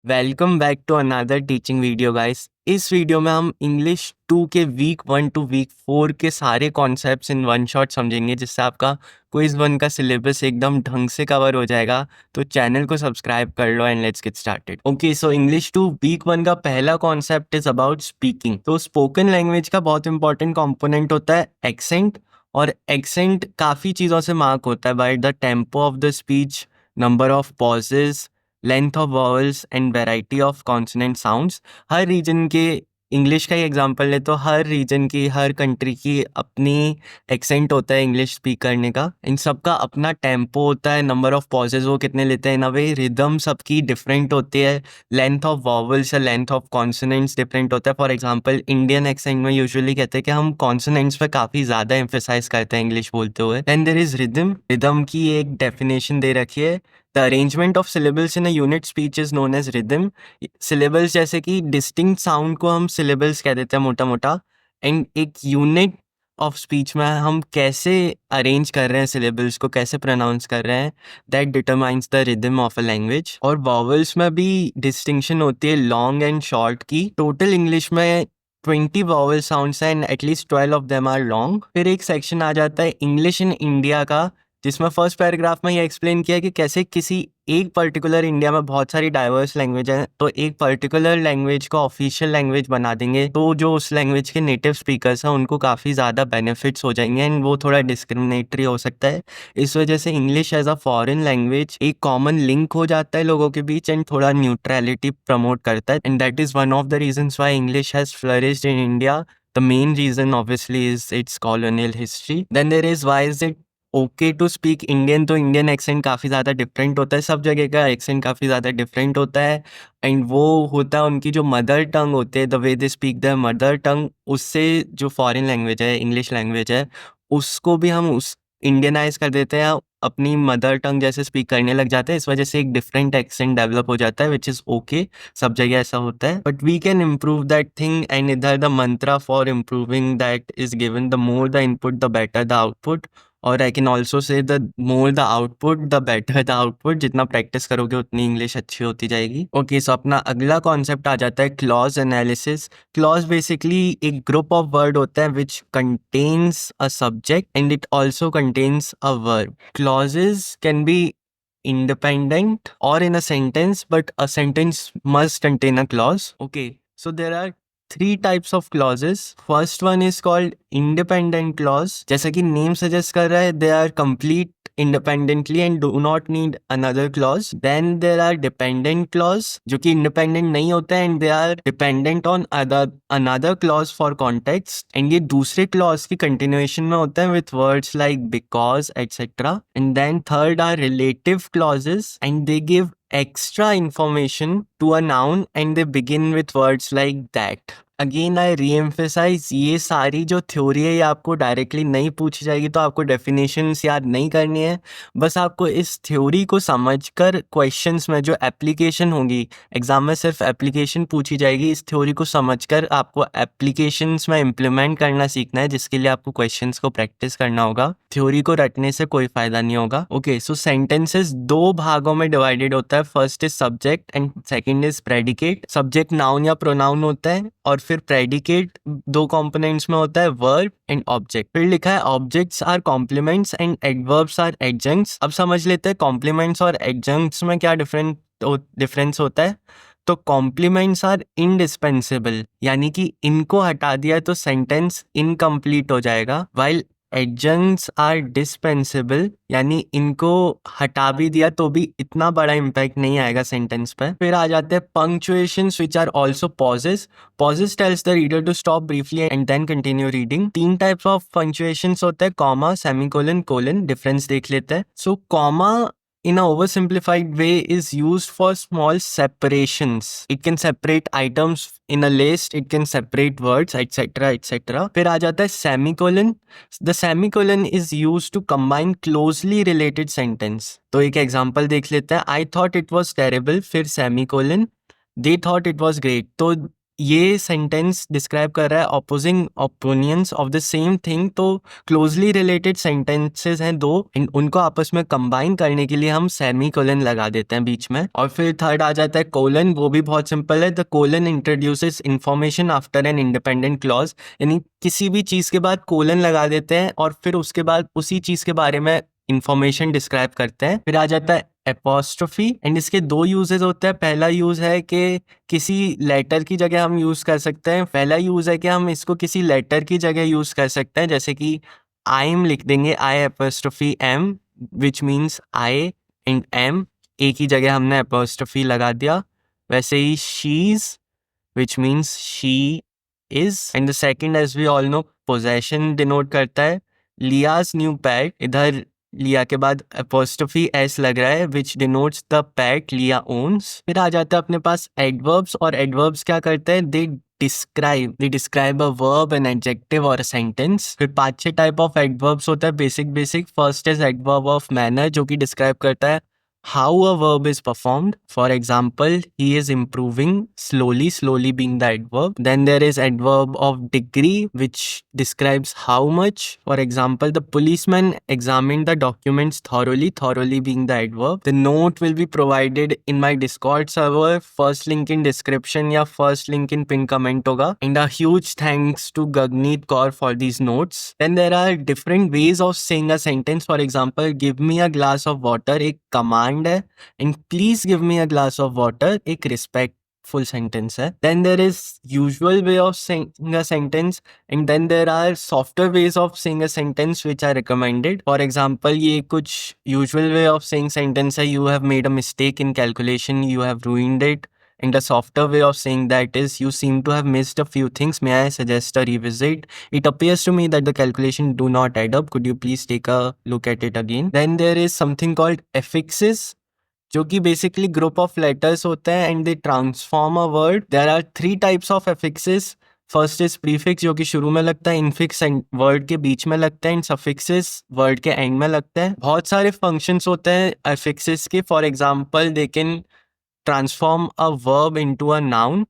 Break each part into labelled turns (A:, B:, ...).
A: Welcome back to another teaching video guys. इस वीडियो में हम इंग्लिश 2 के वीक 1 टू वीक 4 के सारे कॉन्सेप्ट्स इन वन शॉट समझेंगे, जिससे आपका क्विज 1 का सिलेबस एकदम ढंग से कवर हो जाएगा। तो चैनल को सब्सक्राइब कर लो and let's get started. Okay, so English 2 week 1 का पहला कॉन्सेप्ट इज अबाउट स्पीकिंग। तो स्पोकन लैंग्वेज का बहुत इंपॉर्टेंट कॉम्पोनेंट होता है एक्सेंट, और एक्सेंट काफ़ी चीज़ों से मार्क होता है by the tempo of the speech, number of pauses, length of vowels and variety of consonant sounds. हर रीजन के, इंग्लिश का ही एग्जांपल ले तो हर रीजन की, हर कंट्री की अपनी एक्सेंट होता है इंग्लिश स्पीक करने का। इन सब का अपना टेम्पो होता है, नंबर ऑफ पॉजेज वो कितने लेते हैं, इन अ वे रिदम सबकी डिफरेंट होती है, लेंथ ऑफ वॉवल्स या लेंथ ऑफ कॉन्सोनेंट्स डिफरेंट होता है। फॉर एग्जांपल इंडियन एक्सेंट में यूजुअली कहते हैं कि हम कॉन्सोनेंट्स पे काफ़ी ज़्यादा एम्फेसाइज करते हैं इंग्लिश बोलते हुए। Then there is rhythm. Rhythm की एक डेफिनेशन दे रखी है, the arrangement of syllables in a unit speech is known as rhythm. syllables जैसे कि डिस्टिंक्ट साउंड को हम syllables कह देते हैं मोटा मोटा, एंड एक यूनिट ऑफ स्पीच में हम कैसे अरेंज कर रहे हैं syllables को, कैसे प्रोनाउंस कर रहे हैं, that determines the rhythm of a language. और वॉवल्स में भी डिस्टिंक्शन होती है लॉन्ग एंड शॉर्ट की। टोटल इंग्लिश में 20 वॉवल साउंड्स हैं and at least 12 of them are long. फिर एक सेक्शन आ जाता है इंग्लिश इन इंडिया का, जिसमें फर्स्ट पैराग्राफ में ये एक्सप्लेन किया कि कैसे किसी एक पर्टिकुलर, इंडिया में बहुत सारी डाइवर्स लैंग्वेज हैं, तो एक पर्टिकुलर लैंग्वेज को ऑफिशियल लैंग्वेज बना देंगे तो जो उस लैंग्वेज के नेटिव स्पीकर्स हैं उनको काफ़ी ज़्यादा बेनिफिट्स हो जाएंगे एंड वो थोड़ा डिस्क्रिमिनेटरी हो सकता है। इस वजह से English as a foreign language एक कॉमन लिंक हो जाता है लोगों के बीच एंड थोड़ा न्यूट्रलिटी प्रमोट करता है, and that is one of the reasons why English has flourished in India. The main reason obviously is its colonial history. Then there is, why is it okay to speak Indian? तो Indian accent काफ़ी ज़्यादा different होता है, सब जगह का accent काफ़ी ज़्यादा डिफरेंट होता है, एंड वो होता है उनकी जो मदर टंग होते हैं, the way they speak the mother tongue, उससे जो फॉरेन लैंग्वेज है, इंग्लिश लैंग्वेज है, उसको भी हम उस इंडियनाइज कर देते हैं, अपनी मदर टंग जैसे स्पीक करने लग जाते हैं। इस वजह से एक डिफरेंट एक्सेंट डेवलप हो जाता है, विच इज़ ओके, सब जगह ऐसा होता है, but we can improve that thing. And इधर the mantra for improving that is given, the more the input the better the output, और I can also say the more the output the better the output. जितना practice करोगे उतनी English अच्छी होती जाएगी। Okay, सो अपना अगला कॉन्सेप्ट आ जाता है क्लॉज एनालिसिस। क्लॉज बेसिकली एक ग्रुप ऑफ वर्ड होता है which contains a subject and it also contains a verb. Clauses can be independent or in a sentence, but a sentence must contain a clause. Okay, so there are three types of clauses. First one is called independent clause. जैसा कि name suggest कर रहा है, they are complete independently and do not need another clause. Then there are dependent clause, जो कि independent नहीं होते हैं and they are dependent on another clause for context, and ये दूसरे clause की continuation में होते हैं with words like because etc. And then third are relative clauses, and they give extra information to a noun and they begin with words like that. Again I re-emphasise, ये सारी जो theory है ये आपको directly नहीं पूछी जाएगी, तो आपको डेफिनेशंस याद नहीं करनी है, बस आपको इस थ्योरी को समझकर क्वेश्चंस में जो एप्लीकेशन होगी, एग्जाम में सिर्फ एप्लीकेशन पूछी जाएगी, इस थ्योरी को समझकर आपको एप्लीकेशंस में इम्प्लीमेंट करना सीखना है, जिसके लिए आपको क्वेश्चंस को प्रैक्टिस करना होगा। थ्योरी को रटने से कोई फायदा नहीं होगा। ओके, सो सेंटेंसेस दो भागों में डिवाइडेड होता है, first is subject and second is predicate. Subject noun या प्रोनाउन होता है, और फिर प्रेडिकेट दो कंपोनेंट्स में होता है, वर्ब एंड ऑब्जेक्ट। फिर लिखा है objects are complements and adverbs are adjuncts. अब समझ लेते हैं कॉम्प्लीमेंट्स और एडजंक्ट्स में क्या डिफरेंस होता है। तो कॉम्प्लीमेंट्स आर इंडिस्पेंसेबल, यानी कि इनको हटा दिया तो सेंटेंस इनकम्प्लीट हो जाएगा, वाइल एडजंक्ट्स आर डिस्पेंसेबल, यानी इनको हटा भी दिया तो भी इतना बड़ा इम्पैक्ट नहीं आएगा सेंटेंस पे। फिर आ जाते हैं punctuations which are also pauses. Pauses tells the reader to stop briefly and then continue reading. तीन टाइप्स ऑफ पंक्चुएशंस होते हैं, कॉमा, सेमीकोलन, कोलन। डिफरेंस देख लेते हैं। So comma in a oversimplified way is used for small separations. It can separate items in a list, it can separate words, etc etc. फिर आ जाता है semicolon. The semicolon is used to combine closely related sentence. तो एक example देख लेते हैं, I thought it was terrible, फिर semicolon, they thought it was great. तो ये सेंटेंस डिस्क्राइब कर रहा है opposing opinions of the same thing, तो क्लोजली रिलेटेड सेंटेंसेस हैं दो, उनको आपस में कंबाइन करने के लिए हम सेमी कोलन लगा देते हैं बीच में। और फिर थर्ड आ जाता है कोलन, वो भी बहुत सिंपल है, the colon introduces information after an independent clause, यानी किसी भी चीज़ के बाद कोलन लगा देते हैं और फिर उसके बाद उसी चीज़ के बारे में इंफॉर्मेशन डिस्क्राइब करते हैं। फिर आ जाता है एपोस्ट्रोफी, एंड इसके दो यूजेस होते हैं। पहला यूज है कि किसी लेटर की जगह हम यूज कर सकते हैं, पहला यूज है कि हम इसको किसी लेटर की जगह यूज कर सकते हैं, जैसे कि आई एम लिख देंगे, I apostrophe M, which means I and am, A की जगह हमने एपोस्ट्रोफी लगा दिया। वैसे ही she's, which means she is. And the second, as we all know, possession denote करता है। लियाज न्यू पैट, इधर लिया के बाद एपोस्ट्रोफी एस लग रहा है, विच डिनोट्स द पैट लिया ओन्स। फिर आ जाता है अपने पास एडवर्ब्स, और एडवर्ब्स क्या करते हैं, they describe a verb, an adjective और अ सेंटेंस। फिर 5-6 टाइप ऑफ एडवर्ब्स होता है, basic. First is adverb of manner, जो कि डिस्क्राइब करता है how a verb is performed. For example, he is improving slowly being the adverb. Then there is adverb of degree, which describes how much. For example, the policeman examined the documents thoroughly being the adverb. The note will be provided in my Discord server, first link in description या first link in pin comment होगा. And a huge thanks to Gagneet Kaur for these notes. Then there are different ways of saying a sentence. For example, give me a glass of water, एक command है, and please give me a glass of water एक respectful sentence है. Then there is usual way of saying a sentence, and then there are softer ways of saying a sentence which are recommended. For example, ये कुछ usual way of saying sentence है, you have made a mistake in calculation, you have ruined it. And the softer way of saying that is, you seem to have missed a few things, may I suggest a revisit? It appears to me that the calculation do not add up, could you please take a look at it again? Then there is something called affixes, जो कि basically group of letters होते हैं and they transform a word. There are 3 types of affixes. First is prefix, जो कि शुरू में लगता है, इनफिक्स वर्ड के बीच में लगता है, एंड सफिक्सेस वर्ड के एंड में लगता है. बहुत सारे फंक्शंस होते हैं एफिक्सेस के. For example, they can transform a verb into a noun.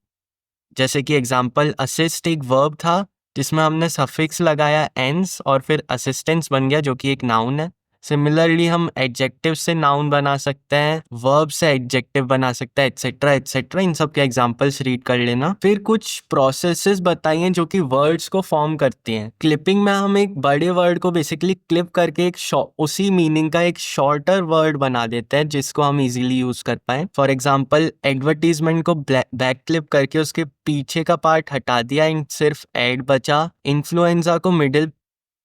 A: जैसे कि एग्जांपल, असिस्ट एक वर्ब था जिसमें हमने सफिक्स लगाया एंस, और फिर असिस्टेंस बन गया, जो कि एक नाउन है. सिमिलरली हम एडजेक्टिव से नाउन बना सकते हैं, वर्ब से एडजेक्टिव बना सकते हैं, एटसेट्रा एटसेट्रा. इन सब के एग्जांपल्स रीड कर लेना. फिर कुछ प्रोसेसेस बताइए जो कि वर्ड्स को फॉर्म करती हैं. क्लिपिंग में हम एक बड़े वर्ड को बेसिकली क्लिप करके एक उसी मीनिंग का एक शॉर्टर वर्ड बना देते हैं, जिसको हम इजीली यूज कर पाए. फॉर एग्जांपल, एडवर्टीजमेंट को बैक क्लिप करके उसके पीछे का पार्ट हटा दिया एंड सिर्फ एड बचा. इन्फ्लुएंजा को मिडिल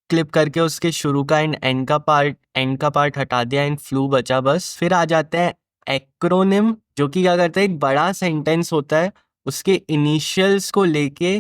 A: क्लिप करके उसके शुरू का एंड एंड का पार्ट हटा दिया एंड फ्लू बचा बस. फिर आ जाते हैं एक्रोनिम, जो कि क्या करता है, एक बड़ा सेंटेंस होता है, उसके इनिशियल्स को लेके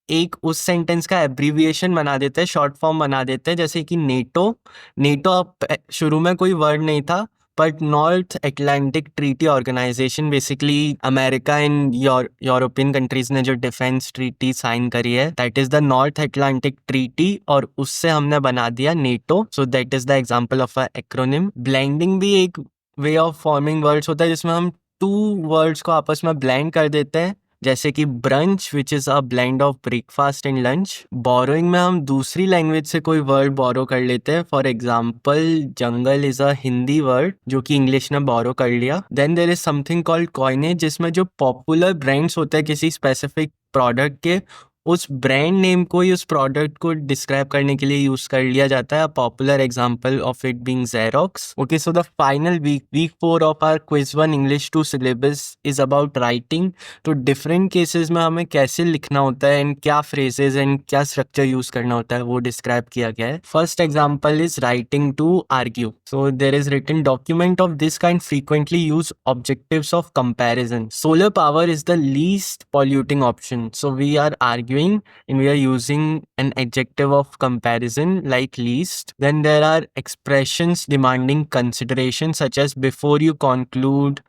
A: एक उस सेंटेंस का एब्रीविएशन बना देते हैं, शॉर्ट फॉर्म बना देते हैं. जैसे कि नेटो अब शुरू में कोई वर्ड नहीं था, but North Atlantic treaty organisation, basically America and European countries ने जो डिफेंस ट्रीटी साइन करी है, that is the North Atlantic treaty, और उससे हमने बना दिया NATO. So that is the example of a acronym. Blending भी एक वे ऑफ फॉर्मिंग वर्ड्स होता है, जिसमें हम 2 वर्ड्स को आपस में ब्लेंड कर देते हैं, जैसे कि brunch, which is a blend of breakfast and lunch. Borrowing में हम दूसरी लैंग्वेज से कोई वर्ड बोरो कर लेते हैं. For example, jungle is a Hindi word जो कि इंग्लिश ने बोरो कर लिया. Then there is something called coinage, जिसमें जो पॉपुलर ब्रांड्स होते हैं किसी स्पेसिफिक प्रोडक्ट के, उस ब्रांड नेम को ही उस प्रोडक्ट को डिस्क्राइब करने के लिए यूज कर लिया जाता है. Popular example of it being Xerox. Okay, so the final week 4 of our quiz 1 English 2 syllabus is about writing. तो डिफरेंट केसेस में हमें कैसे लिखना होता है एंड क्या फ्रेजेस एंड क्या स्ट्रक्चर यूज करना होता है वो डिस्क्राइब किया गया है. First example is writing to argue. So there is written document of this kind frequently use objectives of comparison. Solar power is the least polluting option. So we are arguing and we are using an adjective of comparison like least. Then there are expressions demanding consideration, such as before you conclude,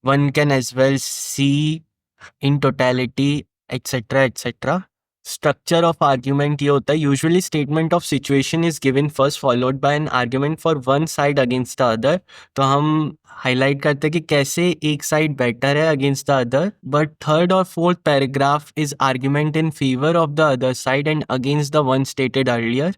A: one can as well see, in totality, etc etc. Structure of argument ये होता है, usually statement of situation is given first followed by an argument for one side against the other. तो हम highlight करते हैं कि कैसे एक साइड बेटर है against the other, but third और fourth paragraph is argument in favour of the other side and against the one stated earlier.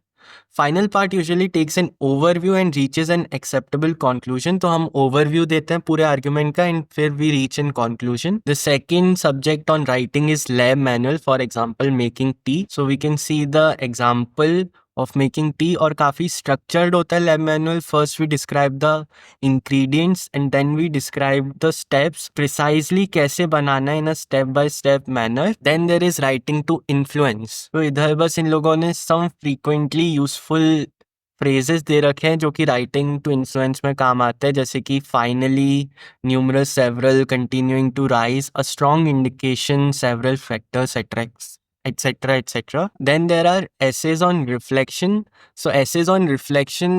A: Final part usually takes an overview and reaches an acceptable conclusion. तो हम overview देते हैं पूरे argument का end फिर we reach an conclusion. The second subject on writing is lab manual, for example making tea. So we can see the example of making tea, और काफ़ी structured होता है lab manual. First we describe the ingredients and then we describe the steps, precisely कैसे बनाना है in a step by step manner. Then there is writing to influence. तो इधर बस इन लोगों ने सम फ्रीक्वेंटली यूजफुल फ्रेजेस दे रखे हैं जो कि राइटिंग टू इन्फ्लुएंस में काम आते हैं, जैसे कि finally, numerous, several, continuing to rise, a strong indication, several factors attracts, etc etc. Then there are essays on reflection. So essays on reflection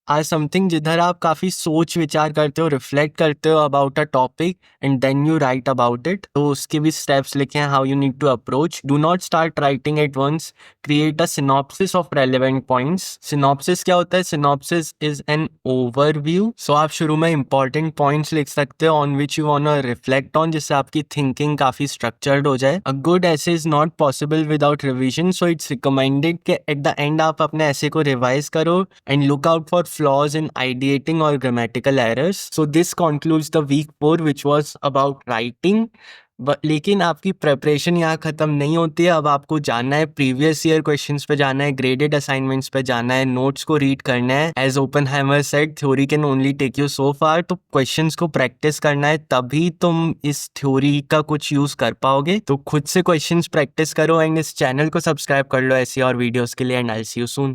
A: are something जिधर आप काफ़ी सोच विचार करते हो, रिफ्लेक्ट करते हो about a topic and then you write about it. तो उसके भी स्टेप्स लिखे हैं, how you need to approach. Do not start writing at once, create a synopsis of relevant points. Synopsis क्या होता है? Synopsis is an overview. So आप शुरू में इंपॉर्टेंट पॉइंट्स लिख सकते हो on which you want to reflect on, जिससे आपकी थिंकिंग काफ़ी स्ट्रक्चर्ड हो जाए। अ गुड ऐसे is not possible without revision, so it's recommended कि एट द एंड आप अपने ऐसे को रिवाइज करो and look out for flaws in ideating or grammatical errors. So this concludes the week 4 which was about writing. लेकिन आपकी preparation यहाँ ख़त्म नहीं होती है। अब आपको जाना है प्रीवियस ईयर क्वेश्चंस पे, जाना है ग्रेडेड असाइनमेंट्स पे, जाना है नोट्स को रीड करना है। As Oppenheimer said, theory can only take you so far. तो क्वेश्चंस को प्रैक्टिस करना है, तभी तुम इस थ्योरी का कुछ यूज़ कर पाओगे। तो खुद से क्वेश्चंस प्रैक्टिस करो एंड इस चैनल को सब्सक्राइब कर लो ऐसी और वीडियोज़ के लिए, and I C you soon.